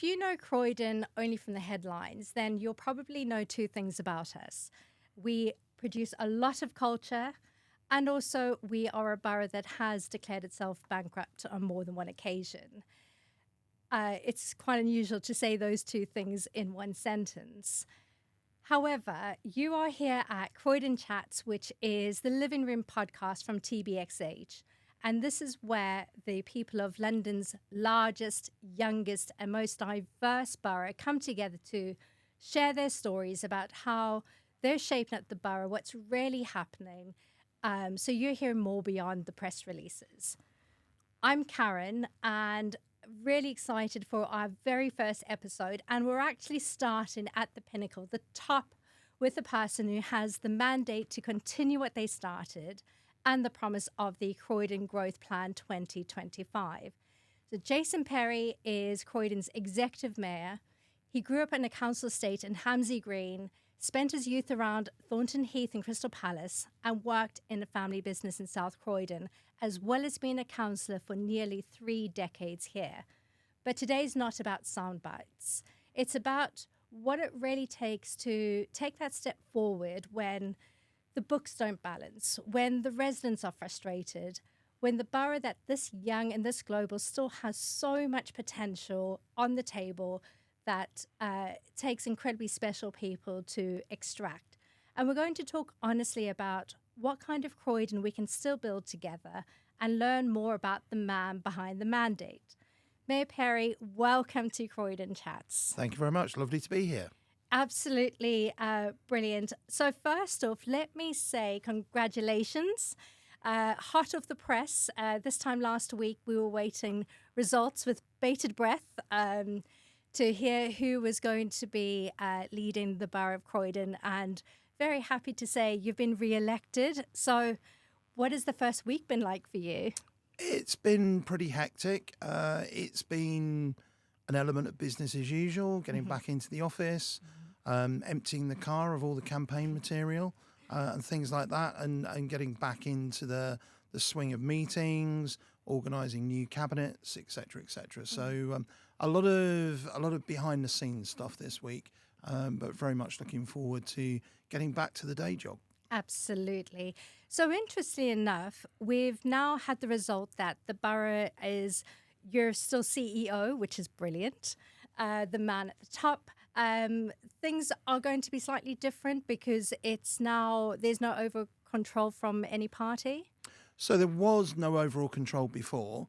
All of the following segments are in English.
you know Croydon only from the headlines, then you'll probably know two things about us. We produce a lot of culture, and also we are a borough that has declared itself bankrupt on more than one occasion. It's quite unusual to say those two things in one sentence. However, you are here at Croydon Chats, which is the living room podcast from TBXH. And this is where the people of London's largest, youngest, and most diverse borough come together to share their stories about how they're shaping up the borough, what's really happening. So you're hearing more beyond the press releases. I'm Caron, and really excited for our very first episode. And we're actually starting at the pinnacle, the top, with a person who has the mandate to continue what they started and the promise of the Croydon Growth Plan 2025. So Jason Perry is Croydon's executive mayor. He grew up in a council estate in Hamsey Green, spent his youth around Thornton Heath and Crystal Palace, and worked in a family business in South Croydon, as well as being a councillor for nearly 3 decades here. But today's not about sound bites. It's about what it really takes to take that step forward when the books don't balance, when the residents are frustrated, when the borough that this young and this global still has so much potential on the table that takes incredibly special people to extract. And we're going to talk honestly about what kind of Croydon we can still build together and learn more about the man behind the mandate. Mayor Perry, welcome to Croydon Chats. Thank you very much. Lovely to be here. Absolutely brilliant. So first off, let me say congratulations. Hot off the press. This time last week, we were waiting results with bated breath to hear who was going to be leading the Borough of Croydon. And very happy to say you've been re-elected. So what has the first week been like for you? It's been pretty hectic. It's been an element of business as usual, getting back into the office, emptying the car of all the campaign material and things like that, and getting back into the swing of meetings, organising new cabinets, etc., etc. So a lot of behind the scenes stuff this week, but very much looking forward to getting back to the day job. Absolutely. So interestingly enough, we've now had the result that the borough is, you're still CEO, which is brilliant. The man at the top. Things are going to be slightly different because there's no over control from any party. So there was no overall control before.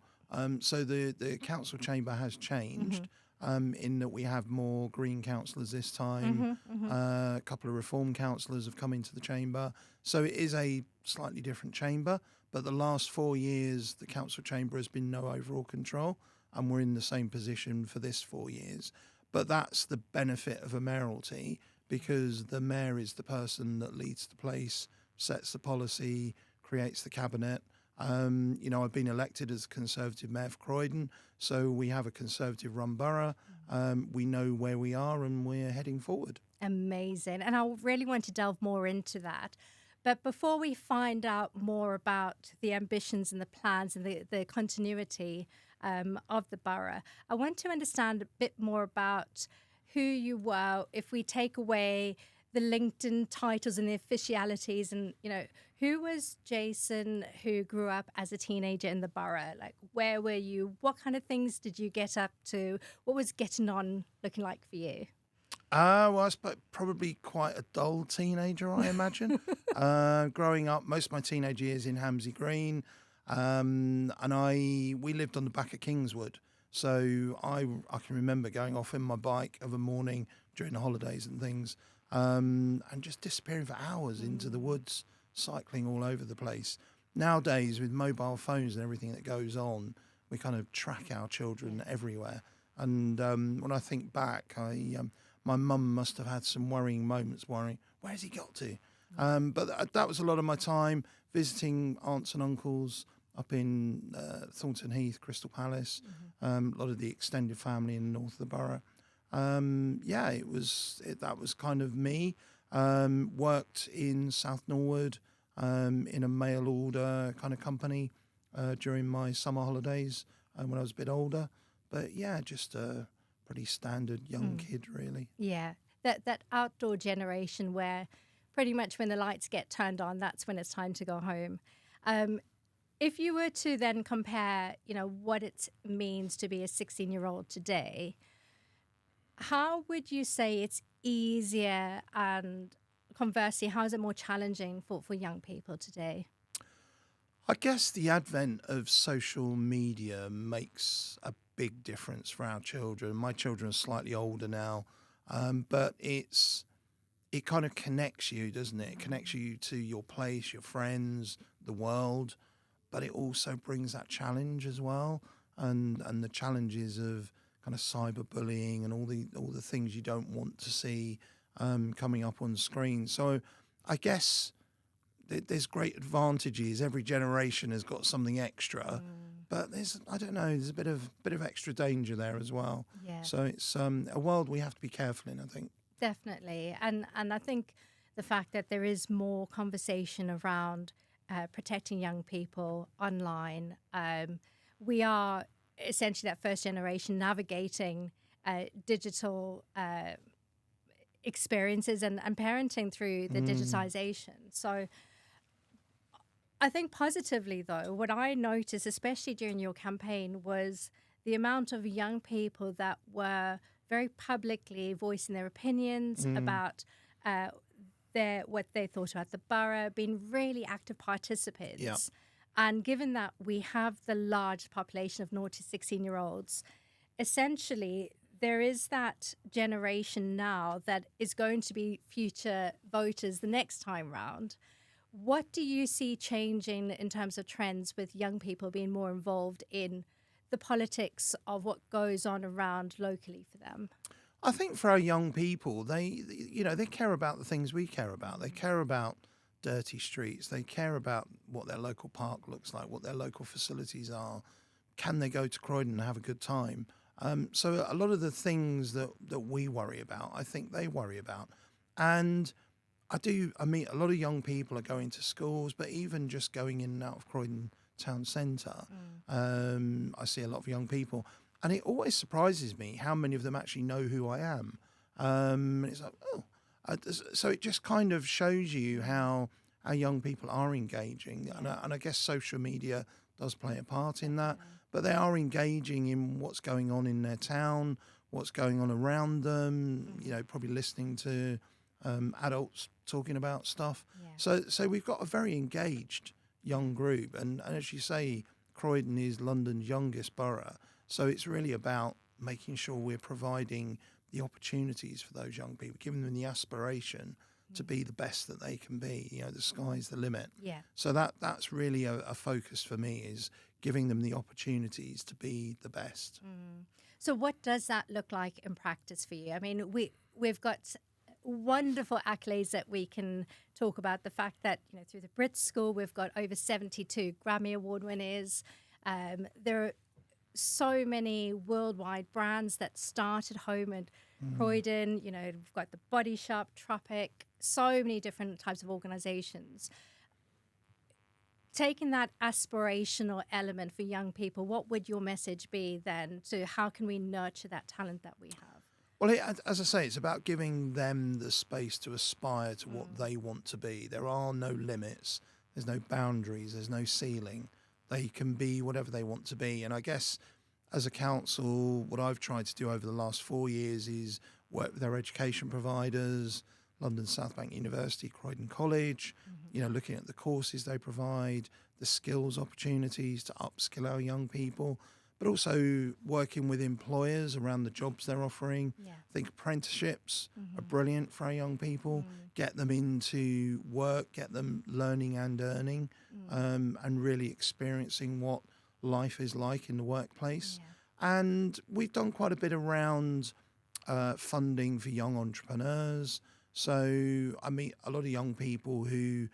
So the council chamber has changed in that we have more Green councillors this time. A couple of Reform councillors have come into the chamber. So it is a slightly different chamber. But the last 4 years, the council chamber has been no overall control. And we're in the same position for this 4 years. But that's the benefit of a mayoralty, because the mayor is the person that leads the place, sets the policy, creates the cabinet. I've been elected as Conservative Mayor for Croydon, so we have a Conservative-run borough. We know where we are and we're heading forward. Amazing. And I really want to delve more into that. But before we find out more about the ambitions and the plans and the continuity of the borough, I want to understand a bit more about who you were, if we take away the LinkedIn titles and the officialities, and who was Jason who grew up as a teenager in the borough? Like, where were you? What kind of things did you get up to? What was getting on looking like for you? I was probably quite a dull teenager, I imagine. Growing up, most of my teenage years in Hamsey Green, and we lived on the back of Kingswood. So I can remember going off in my bike of a morning during the holidays and things, and just disappearing for hours into the woods, cycling all over the place. Nowadays, with mobile phones and everything that goes on, we kind of track our children everywhere. And when I think back, my mum must have had some worrying moments, where's he got to? But that was a lot of my time visiting aunts and uncles up in Thornton Heath, Crystal Palace, a lot of the extended family in the north of the borough. That was kind of me. Worked in South Norwood in a mail order kind of company during my summer holidays when I was a bit older. But yeah, just pretty standard young kid, really. Yeah, that outdoor generation where pretty much when the lights get turned on, that's when it's time to go home. If you were to then compare, what it means to be a 16-year-old today, how would you say it's easier, and conversely, how is it more challenging for young people today? I guess the advent of social media makes a big difference for our children. My children are slightly older now, but it kind of connects you, doesn't it? It connects you to your place, your friends, the world, but it also brings that challenge as well, and the challenges of kind of cyberbullying and all the things you don't want to see coming up on screen. So I guess there's great advantages. Every generation has got something extra, but there's a bit of extra danger there as well. Yeah. So it's a world we have to be careful in, I think. Definitely. And I think the fact that there is more conversation around protecting young people online. We are essentially that first generation navigating digital experiences and parenting through the digitization. So I think positively, though, what I noticed, especially during your campaign, was the amount of young people that were very publicly voicing their opinions about what they thought about the borough, being really active participants. Yeah. And given that we have the large population of 0 to 16-year-olds, essentially there is that generation now that is going to be future voters the next time round. What do you see changing in terms of trends with young people being more involved in the politics of what goes on around locally for them? I think for our young people, they care about the things we care about. They care about dirty streets. They care about what their local park looks like, what their local facilities are. Can they go to Croydon and have a good time? So a lot of the things that we worry about, I think they worry about. And I meet a lot of young people are going to schools, but even just going in and out of Croydon town centre, I see a lot of young people. And it always surprises me how many of them actually know who I am. It's like, so it just kind of shows you how our young people are engaging. And I guess social media does play a part in that. But they are engaging in what's going on in their town, what's going on around them, probably listening to adults talking about stuff. Yeah. So we've got a very engaged young group. And as you say, Croydon is London's youngest borough. So it's really about making sure we're providing the opportunities for those young people, giving them the aspiration to be the best that they can be. The sky's the limit. Yeah. So that's really a focus for me, is giving them the opportunities to be the best. So what does that look like in practice for you? I mean, we've got wonderful accolades that we can talk about. The fact that, through the Brit School, we've got over 72 Grammy Award winners. There are so many worldwide brands that started home at Croydon. We've got the Body Shop, Tropic, so many different types of organizations. Taking that aspirational element for young people, what would your message be then to how can we nurture that talent that we have? Well, as I say, it's about giving them the space to aspire to what they want to be. There are no limits. There's no boundaries. There's no ceiling. They can be whatever they want to be. And I guess as a council, what I've tried to do over the last 4 years is work with our education providers, London South Bank University, Croydon College, looking at the courses they provide, the skills opportunities to upskill our young people, but also working with employers around the jobs they're offering. Yeah. I think apprenticeships are brilliant for our young people. Get them into work, get them learning and earning, and really experiencing what life is like in the workplace. Yeah. And we've done quite a bit around funding for young entrepreneurs. So I meet a lot of young people who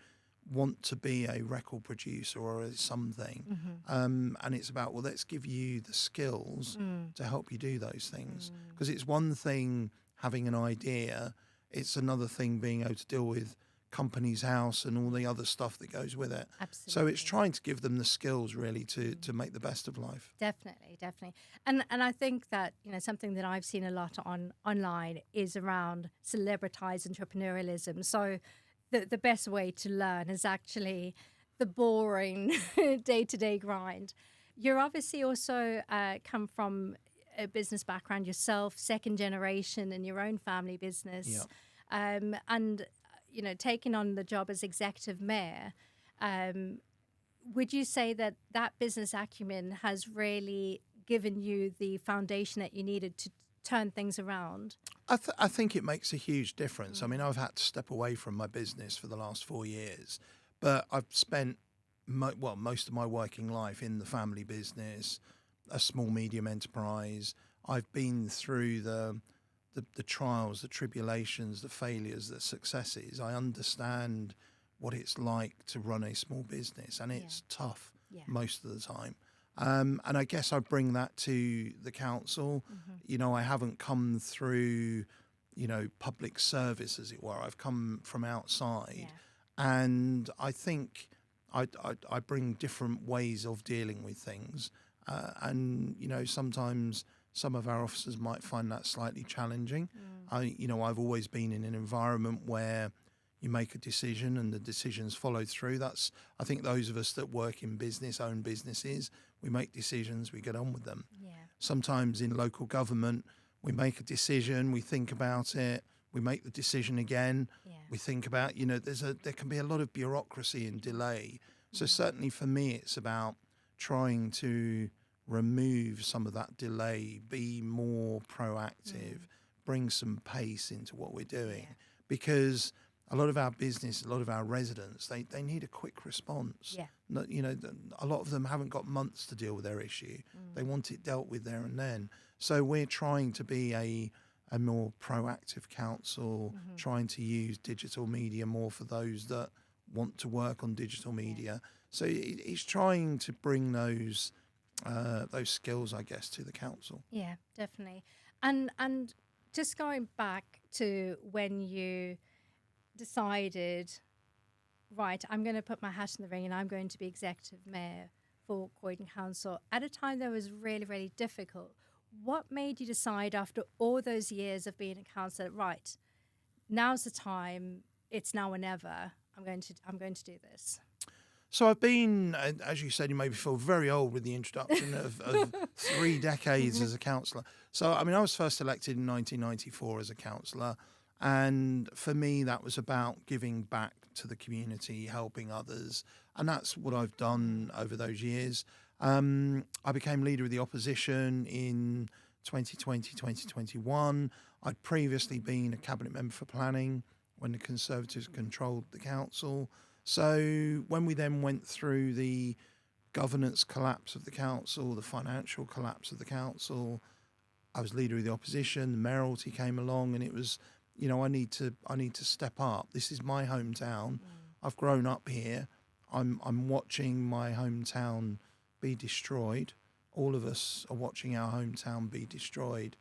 want to be a record producer or something. And it's about, well, let's give you the skills to help you do those things. Because it's one thing having an idea, it's another thing being able to deal with company's house and all the other stuff that goes with it. Absolutely. So it's trying to give them the skills really to make the best of life. Definitely. And I think that, something that I've seen a lot online is around celebritized entrepreneurialism. So the best way to learn is actually the boring day-to-day grind. You're obviously also come from a business background yourself, second generation in your own family business. Yeah. And taking on the job as executive mayor, would you say that business acumen has really given you the foundation that you needed to turn things around? I think it makes a huge difference. I mean, I've had to step away from my business for the last 4 years, but I've spent most of my working life in the family business, a small medium enterprise. I've been through the trials, the tribulations, the failures, the successes. I understand what it's like to run a small business, and it's tough most of the time. And I guess I bring that to the council. I haven't come through, public service, as it were. I've come from outside, and I think I bring different ways of dealing with things. And sometimes some of our officers might find that slightly challenging. I've always been in an environment where you make a decision and the decisions follow through. I think those of us that work in business, own businesses, we make decisions, we get on with them. Sometimes in local government, we make a decision, we think about it, we make the decision again, we think about, there can be a lot of bureaucracy and delay. So certainly for me, it's about trying to remove some of that delay, be more proactive, bring some pace into what we're doing. Because a lot of our business, a lot of our residents, they need a quick response. A lot of them haven't got months to deal with their issue. They want it dealt with there and then. So we're trying to be a more proactive council, trying to use digital media more for those that want to work on digital media. So it's trying to bring those skills, I guess, to the council. Yeah, definitely. And just going back to when you decided, right, I'm going to put my hat in the ring and I'm going to be executive mayor for Croydon Council at a time that was really, really difficult. What made you decide after all those years of being a councillor, right, now's the time, it's now or never, I'm going to do this? So I've been, as you said, you made me feel very old with the introduction of 3 decades as a councillor. So, I mean, I was first elected in 1994 as a councillor. And for me, that was about giving back to the community, helping others. And that's what I've done over those years. I became leader of the opposition in 2020, 2021. I'd previously been a cabinet member for planning when the Conservatives controlled the council. So when we then went through the governance collapse of the council, the financial collapse of the council, I was leader of the opposition, the mayoralty came along, and it was, I need to step up. This is my hometown. I've grown up here. I'm watching my hometown be destroyed. All of us are watching our hometown be destroyed.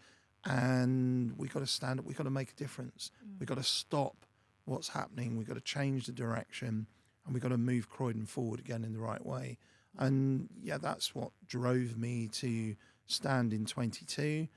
And we've got to stand up. We've got to make a difference. We've got to stop what's happening. We've got to change the direction, and we've got to move Croydon forward again in the right way. And that's what drove me to stand in 22.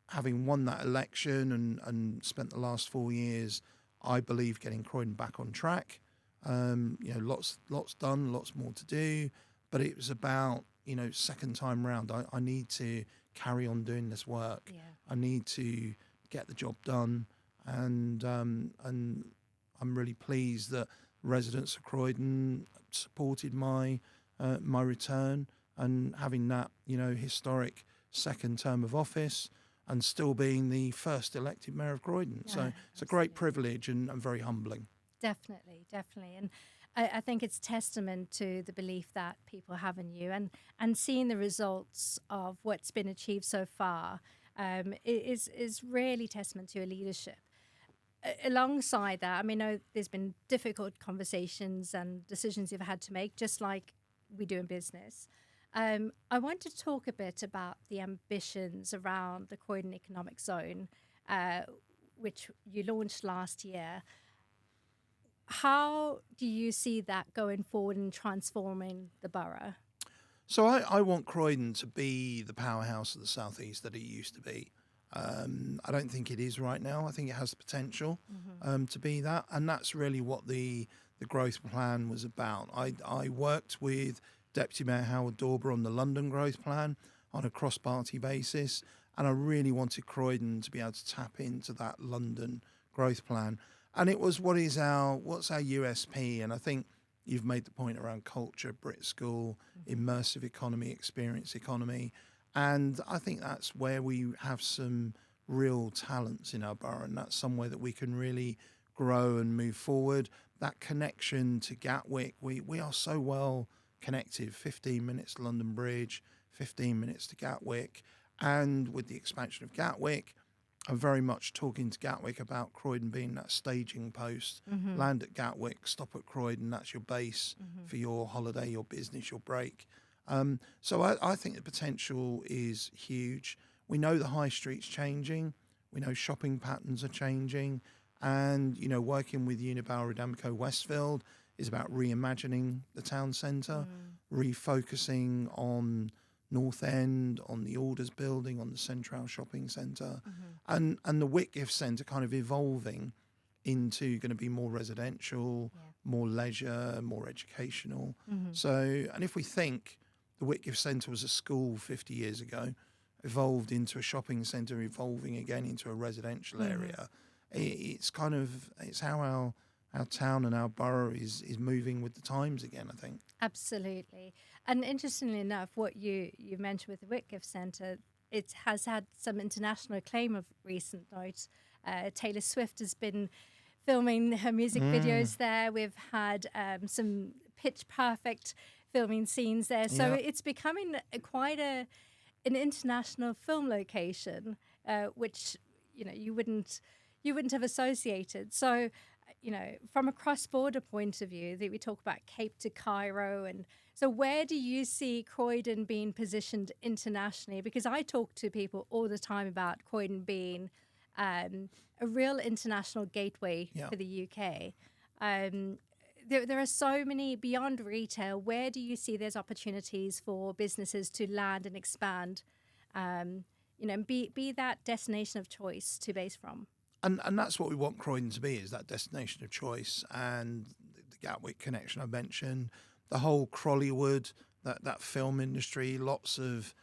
Having won that election and spent the last 4 years, I believe, getting Croydon back on track. Lots done, lots more to do, but it was about, second time round, I need to carry on doing this work. I need to get the job done, and I'm really pleased that residents of Croydon supported my return, and having that, historic second term of office, and still being the first elected mayor of Croydon. So it's a great privilege and very humbling. Definitely. And I think it's testament to the belief that people have in you, and seeing the results of what's been achieved so far is really testament to your leadership. Alongside that, I mean, I know there's been difficult conversations and decisions you've had to make, just like we do in business. I want to talk a bit about the ambitions around the Croydon Economic Zone, which you launched last year. How do you see that going forward and transforming the borough? So I want Croydon to be the powerhouse of the southeast that it used to be. I don't think it is right now. I think it has the potential to be that, and that's really what the growth plan was about. I worked with Deputy Mayor Howard Dauber on the London Growth Plan on a cross-party basis, and I really wanted Croydon to be able to tap into that London Growth Plan. And it was what's our USP, and I think you've made the point around culture, Brit School, immersive economy, experience economy. And I think that's where we have some real talents in our borough, and that's somewhere that we can really grow and move forward. That connection to Gatwick, we are so well connected, 15 minutes to London Bridge, 15 minutes to Gatwick. And with the expansion of Gatwick, I'm very much talking to Gatwick about Croydon being that staging post. Land at Gatwick, stop at Croydon, that's your base for your holiday, your business, your break. So I think the potential is huge. We know the high street's changing. We know shopping patterns are changing. And, working with Unibail Rodamco Westfield is about reimagining the town centre, refocusing on North End, on the Orders building, on the Central Shopping Centre, and the Whitgift Centre kind of evolving into going to be more residential, more leisure, more educational. So, and if we think the Whitgift Centre was a school 50 years ago, evolved into a shopping centre, evolving again into a residential area, it's how our town and our borough is moving with the times again, I think. Absolutely. And interestingly enough, what you mentioned with the Whitgift Centre, it has had some international acclaim of recent note. Taylor Swift has been filming her music videos there. We've had some pitch perfect filming scenes there. So it's becoming quite an international film location, which, you wouldn't have associated. So, from a cross-border point of view, that we talk about Cape to Cairo, and so where do you see Croydon being positioned internationally? Because I talk to people all the time about Croydon being a real international gateway for the UK. There are so many beyond retail. Where do you see there's opportunities for businesses to land and expand, be that destination of choice to base from? And that's what we want Croydon to be, is that destination of choice. And the Gatwick connection I mentioned, the whole Clywood, that film industry, lots of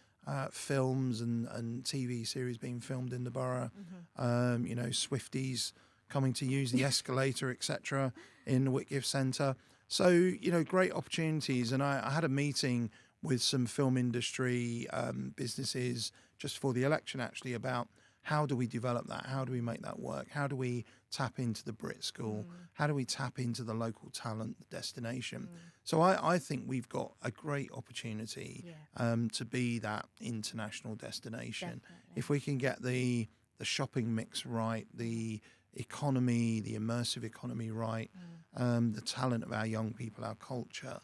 films and TV series being filmed in the borough. Swifties coming to use the escalator, etc., in the Whitgift Centre. So, great opportunities. And I had a meeting with some film industry businesses just for the election, actually, about how do we develop that? How do we make that work? How do we tap into the Brit School? How do we tap into the local talent, the destination? So I think we've got a great opportunity to be that international destination. Definitely. If we can get the shopping mix right, the economy, the immersive economy right, the talent of our young people, our culture,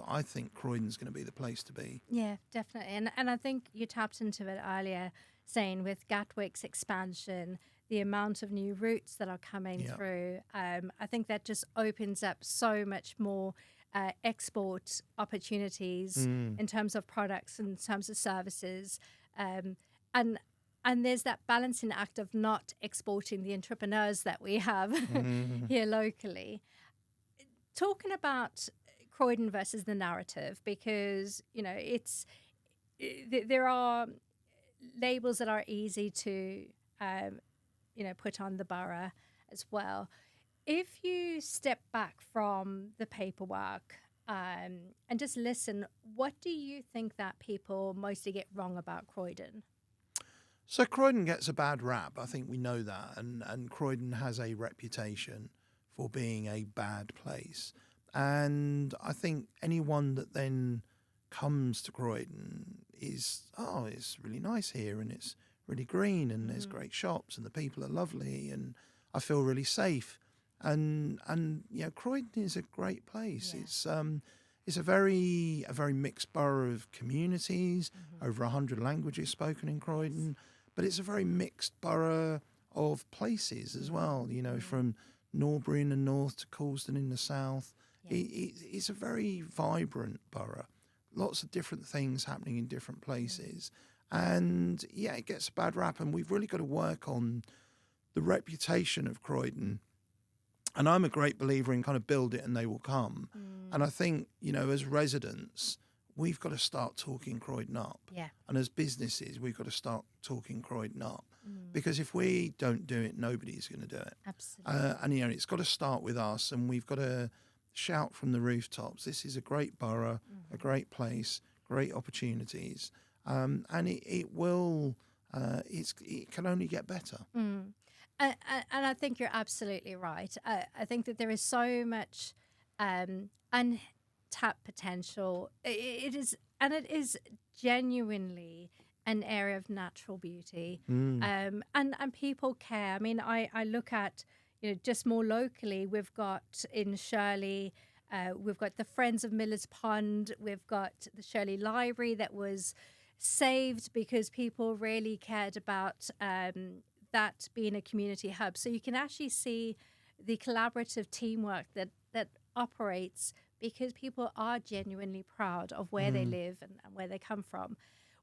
I think Croydon's going to be the place to be. Yeah, definitely. And I think you tapped into it earlier, saying with Gatwick's expansion, the amount of new routes that are coming through, I think that just opens up so much more export opportunities in terms of products, in terms of services. And there's that balancing act of not exporting the entrepreneurs that we have here locally. Talking about Croydon versus the narrative, because, there are labels that are easy to, put on the borough as well. If you step back from the paperwork and just listen, what do you think that people mostly get wrong about Croydon? So Croydon gets a bad rap. I think we know that. And Croydon has a reputation for being a bad place. And I think anyone that then comes to Croydon is, it's really nice here, and it's really green, and there's great shops, and the people are lovely, and I feel really safe. And Croydon is a great place. Yeah. It's a very mixed borough of communities, over 100 languages spoken in Croydon, but it's a very mixed borough of places as well, from Norbury in the north to Coulsdon in the south. Yeah. It's a very vibrant borough. Lots of different things happening in different places. And yeah, it gets a bad rap, and we've really got to work on the reputation of Croydon. And I'm a great believer in kind of build it and they will come. And I think, you know, as residents, we've got to start talking Croydon up. Yeah. And as businesses, we've got to start talking Croydon up. Because if we don't do it, nobody's going to do it. Absolutely. And, you know, it's got to start with us, and we've got to shout from the rooftops. This is a great borough, a great place, great opportunities. And it will, it can only get better. And I think you're absolutely right. I think that there is so much untapped potential. It is genuinely an area of natural beauty, and people care. I mean, I look at, you know, just more locally, we've got in Shirley, we've got the Friends of Miller's Pond, we've got the Shirley Library that was saved because people really cared about that being a community hub. So you can actually see the collaborative teamwork that operates because people are genuinely proud of where they live and where they come from.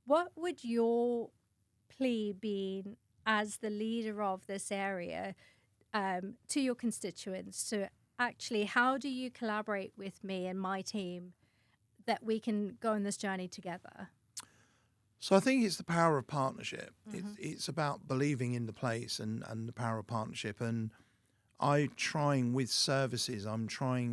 What would your plea be as the leader of this area to your constituents, to actually, how do you collaborate with me and my team that we can go on this journey together? So I think it's the power of partnership. It's about believing in the place and the power of partnership. And I'm trying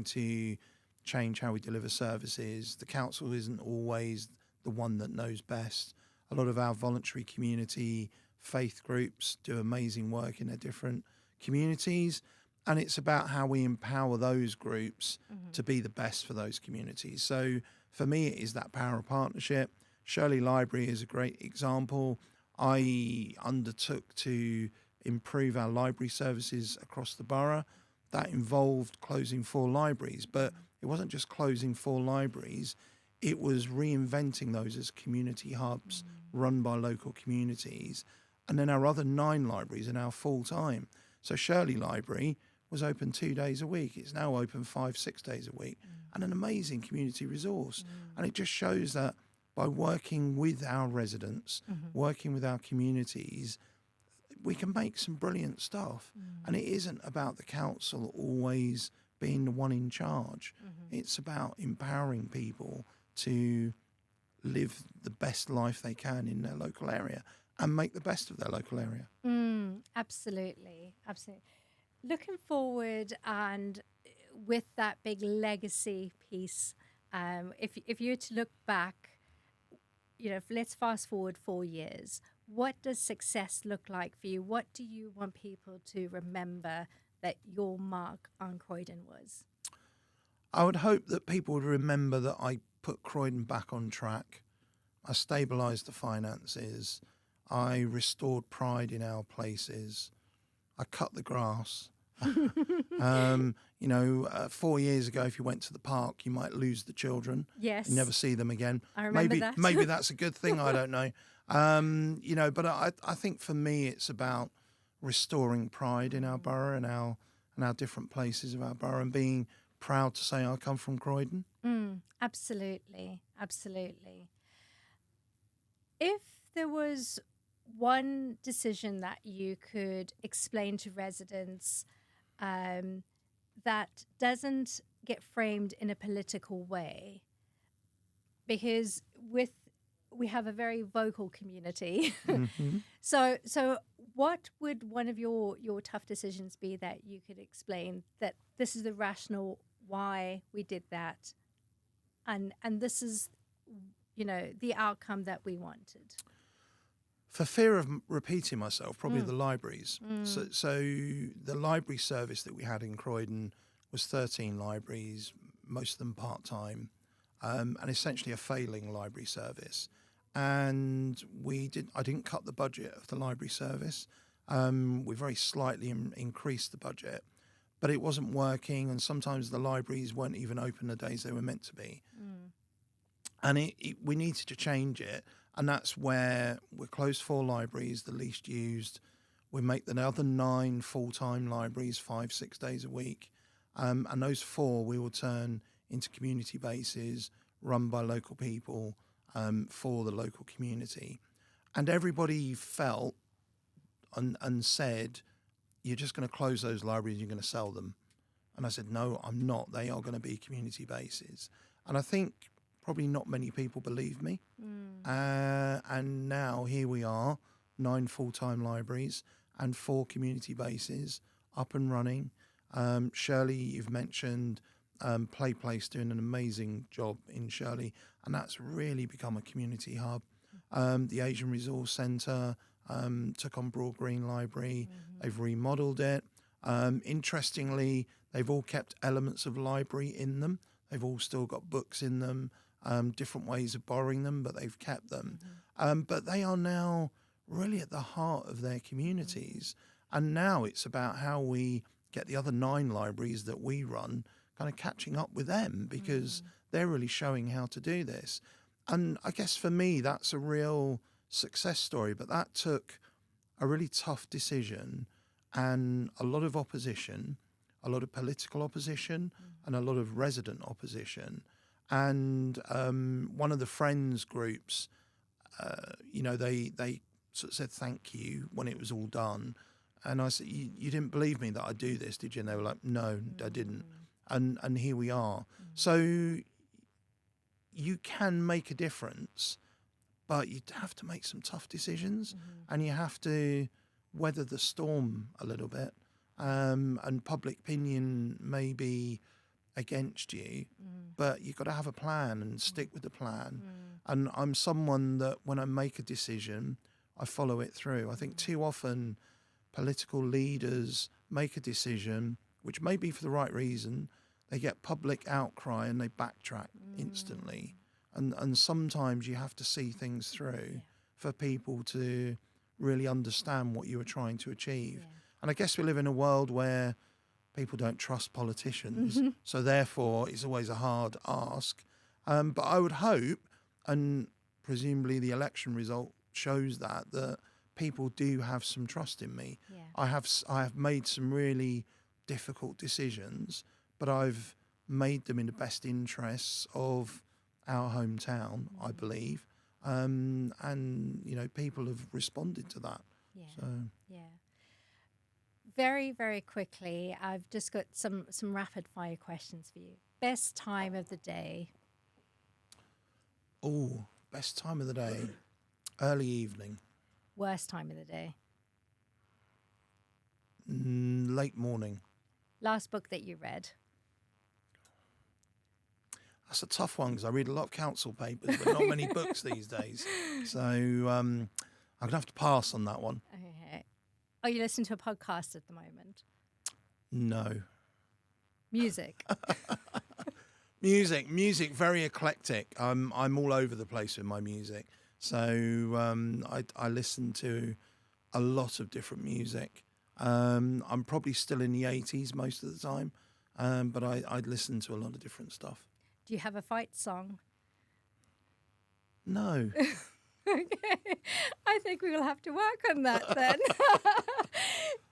to change how we deliver services. The council isn't always the one that knows best. A lot of our voluntary community faith groups do amazing work in their different communities. And it's about how we empower those groups to be the best for those communities. So for me, it is that power of partnership. Shirley Library is a great example. I undertook to improve our library services across the borough. That involved closing 4 libraries, but it wasn't just closing 4 libraries. It was reinventing those as community hubs run by local communities. And then our other 9 libraries are now full-time. So Shirley Library was open 2 days a week. It's now open 5-6 days a week, and an amazing community resource. And it just shows that by working with our residents, working with our communities, we can make some brilliant stuff. And it isn't about the council always being the one in charge. It's about empowering people to live the best life they can in their local area and make the best of their local area. Absolutely. Absolutely. Looking forward, and with that big legacy piece, if you were to look back, you know, let's fast forward 4 years. What does success look like for you? What do you want people to remember that your mark on Croydon was? I would hope that people would remember that I put Croydon back on track. I stabilised the finances. I restored pride in our places. I cut the grass. 4 years ago, if you went to the park, you might lose the children. Yes. You never see them again. I remember that. Maybe that's a good thing. I don't know. But I think for me, it's about restoring pride in our borough and our different places of our borough, and being proud to say I come from Croydon. Absolutely. Absolutely. If there was one decision that you could explain to residents that doesn't get framed in a political way, because we have a very vocal community. So what would one of your tough decisions be that you could explain that this is the rationale why we did that, and this is, you know, the outcome that we wanted? For fear of repeating myself, probably the libraries. So the library service that we had in Croydon was 13 libraries, most of them part-time, and essentially a failing library service. And I didn't cut the budget of the library service. We very slightly increased the budget, but it wasn't working, and sometimes the libraries weren't even open the days they were meant to be. And we needed to change it. And that's where we closed 4 libraries, the least used. We make the other 9 full-time libraries 5-6 days a week. And those 4 we will turn into community bases run by local people for the local community. And everybody felt and said, you're just going to close those libraries, you're going to sell them. And I said, no, I'm not. They are going to be community bases. And I think probably not many people believe me. And now here we are, 9 full-time libraries and 4 community bases up and running. Shirley, you've mentioned Play Place doing an amazing job in Shirley, and that's really become a community hub. The Asian Resource Centre took on Broad Green Library. They've remodelled it. Interestingly, they've all kept elements of library in them. They've all still got books in them, different ways of borrowing them, but they've kept them. But they are now really at the heart of their communities. And now it's about how we get the other 9 libraries that we run kind of catching up with them, because they're really showing how to do this. And I guess for me, that's a real success story. But that took a really tough decision and a lot of opposition, a lot of political opposition and a lot of resident opposition. And one of the friends groups, they sort of said thank you when it was all done. And I said, you didn't believe me that I'd do this, did you? And they were like, no, I didn't. And here we are. So you can make a difference, but you have to make some tough decisions and you have to weather the storm a little bit. And public opinion may be against you, but you've got to have a plan and stick with the plan. And I'm someone that when I make a decision, I follow it through. I think too often political leaders make a decision, which may be for the right reason, they get public outcry and they backtrack instantly. And sometimes you have to see things through for people to really understand what you are trying to achieve. And I guess we live in a world where people don't trust politicians, so therefore it's always a hard ask. But I would hope, and presumably the election result shows that people do have some trust in me. I have made some really difficult decisions, but I've made them in the best interests of our hometown, I believe. And people have responded to that. Very, very quickly, I've just got some rapid fire questions for you. Best time of the day? Oh, best time of the day? Early evening. Worst time of the day? Late morning. Last book that you read? That's a tough one because I read a lot of council papers, but not many books these days. So I'm going to have to pass on that one. Okay. Are you listening to a podcast at the moment? No. Music? Music, very eclectic. I'm all over the place with my music. So I listen to a lot of different music. I'm probably still in the 80s most of the time, but I listen to a lot of different stuff. Do you have a fight song? No. Okay. I think we will have to work on that then.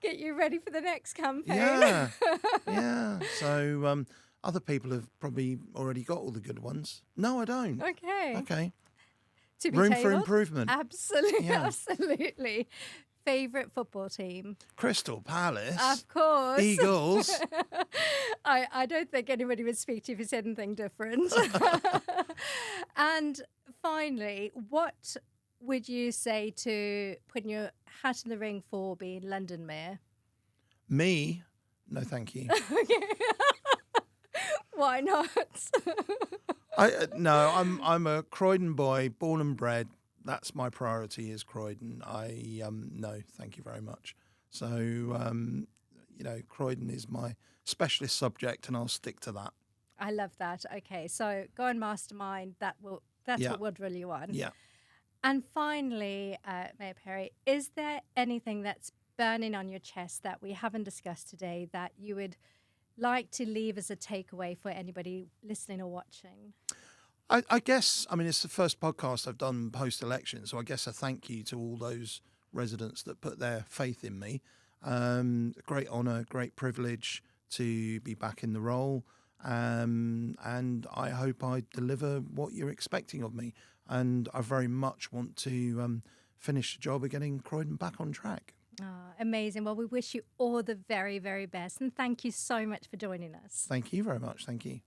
Get you ready for the next campaign. Yeah. So other people have probably already got all the good ones. No, I don't. Okay. To be Room for improvement. Absolutely. Absolutely. Favourite football team? Crystal Palace. Of course. Eagles. I don't think anybody would speak to you if you said anything different. And finally, what would you say to putting your hat in the ring for being London Mayor? Me? No, thank you. Okay. Why not? I'm a Croydon boy, born and bred. That's my priority is Croydon. No, thank you very much. So, Croydon is my specialist subject and I'll stick to that. I love that. Okay, so go and mastermind. That's what we'll drill you on. Yeah. And finally, Mayor Perry, is there anything that's burning on your chest that we haven't discussed today that you would like to leave as a takeaway for anybody listening or watching? I guess, it's the first podcast I've done post-election, so I guess a thank you to all those residents that put their faith in me. Great honour, great privilege to be back in the role. And I hope I deliver what you're expecting of me. And I very much want to finish the job of getting Croydon back on track. Oh, amazing. Well, we wish you all the very, very best. And thank you so much for joining us. Thank you very much. Thank you.